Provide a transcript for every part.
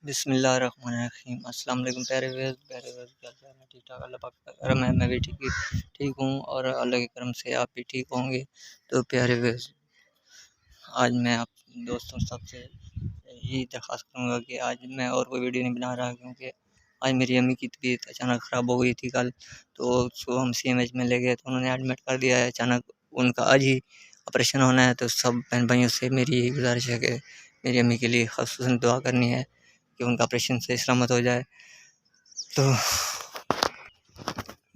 بسم اللہ الرحمن الرحیم۔ السلام علیکم پیارے ویز کیا حال ہے؟ ٹھیک ٹھاک، اللہ پاک کا کرم ہے، میں بھی ٹھیک ہوں اور اللہ کے کرم سے آپ بھی ٹھیک ہوں گے۔ تو پیارے ویز، آج میں آپ دوستوں سب سے یہی درخواست کروں گا کہ آج میں اور کوئی ویڈیو نہیں بنا رہا، کیونکہ آج میری امی کی طبیعت اچانک خراب ہو گئی تھی کل، تو صبح ہم سی ایم ایچ میں لے گئے تو انہوں نے ایڈمٹ کر دیا ہے اچانک، ان کا آج ہی آپریشن ہونا ہے۔ تو سب بہن بھائیوں سے میری یہی گزارش ہے کہ میری امی کے لیے خصوصاً دعا کرنی ہے کہ ان کا آپریشن سے سلامت ہو جائے۔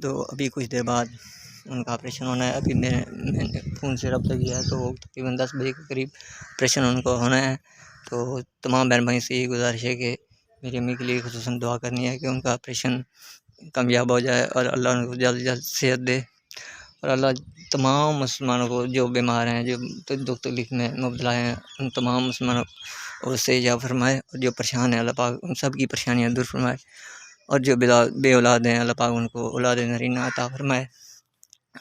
تو ابھی کچھ دیر بعد ان کا آپریشن ہونا ہے۔ ابھی میں نے فون سے رابطہ کیا ہے تو تقریباً 10 بجے کے قریب آپریشن ان کو ہونا ہے۔ تو تمام بہن بھائی سے یہ گزارش ہے کہ میری امی کے لیے خصوصاً دعا کرنی ہے کہ ان کا آپریشن کامیاب ہو جائے اور اللہ ان کو جلد جلد صحت دے، اور اللہ تمام مسلمانوں کو جو بیمار ہیں، جو دکھ تکلیف میں مبتلا ہیں، ان تمام مسلمانوں کو صحت فرمائے، اور جو پریشان ہیں اللہ پاک ان سب کی پریشانیاں دور فرمائے، اور جو بے اولاد ہیں اللہ پاک ان کو اولاد نرینہ عطا فرمائے۔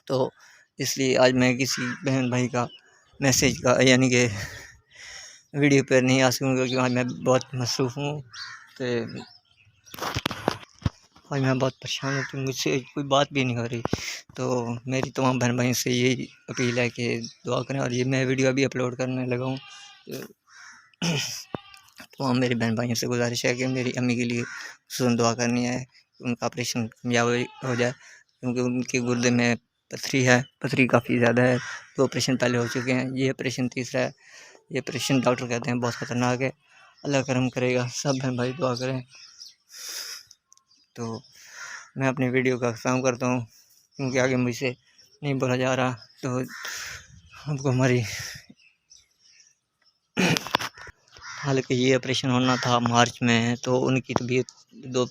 تو اس لیے آج میں کسی بہن بھائی کا میسیج کا یعنی کہ ویڈیو پہ نہیں آ سکوں گا، کیونکہ آج میں بہت مصروف ہوں، تو آج میں بہت پریشان ہوں کہ مجھ سے کوئی بات بھی نہیں ہو رہی۔ تو میری تمام بہن بھائیوں سے یہی اپیل ہے کہ دعا کریں، اور یہ میں ویڈیو ابھی اپلوڈ کرنے لگا ہوں۔ تمام میری بہن بھائیوں سے گزارش ہے کہ میری امی کے لیے خصوصاً دعا کرنی ہے کہ ان کا آپریشن کامیاب ہو جائے، کیونکہ ان کے گردے میں پتھری ہے، پتھری کافی زیادہ ہے، دو آپریشن پہلے ہو چکے ہیں، یہ آپریشن تیسرا ہے۔ یہ آپریشن ڈاکٹر کہتے ہیں بہت خطرناک ہے، اللہ کرم کرے گا، سب بہن بھائی دعا کریں۔ تو میں اپنی ویڈیو کا اختتام کرتا ہوں، کیونکہ آگے مجھ سے نہیں بولا جا رہا۔ تو ہم کو ہماری حالانکہ یہ آپریشن ہونا تھا مارچ میں، تو ان کی طبیعت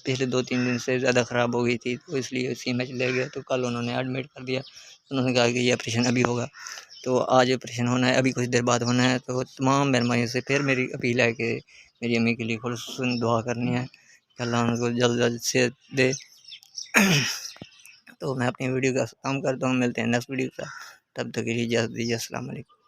پچھلے 2-3 دن سے زیادہ خراب ہو گئی تھی، تو اس لیے سی ایم ایچ لے گئے، تو کل انہوں نے ایڈمٹ کر دیا، انہوں نے کہا کہ یہ آپریشن ابھی ہوگا۔ تو آج آپریشن ہونا ہے، ابھی کچھ دیر بعد ہونا ہے۔ تو تمام بہن بھائیوں سے پھر میری اپیل ہے کہ میری امی کے لیے خصوصاً دعا کرنی ہے کہ اللہ ان کو جلد جلد صحت دے۔ تو میں اپنی ویڈیو کا کام کرتا ہوں، ملتے ہیں نیکسٹ ویڈیو کا، تب تک کے لیے اجازت دیجیے، السلام علیکم۔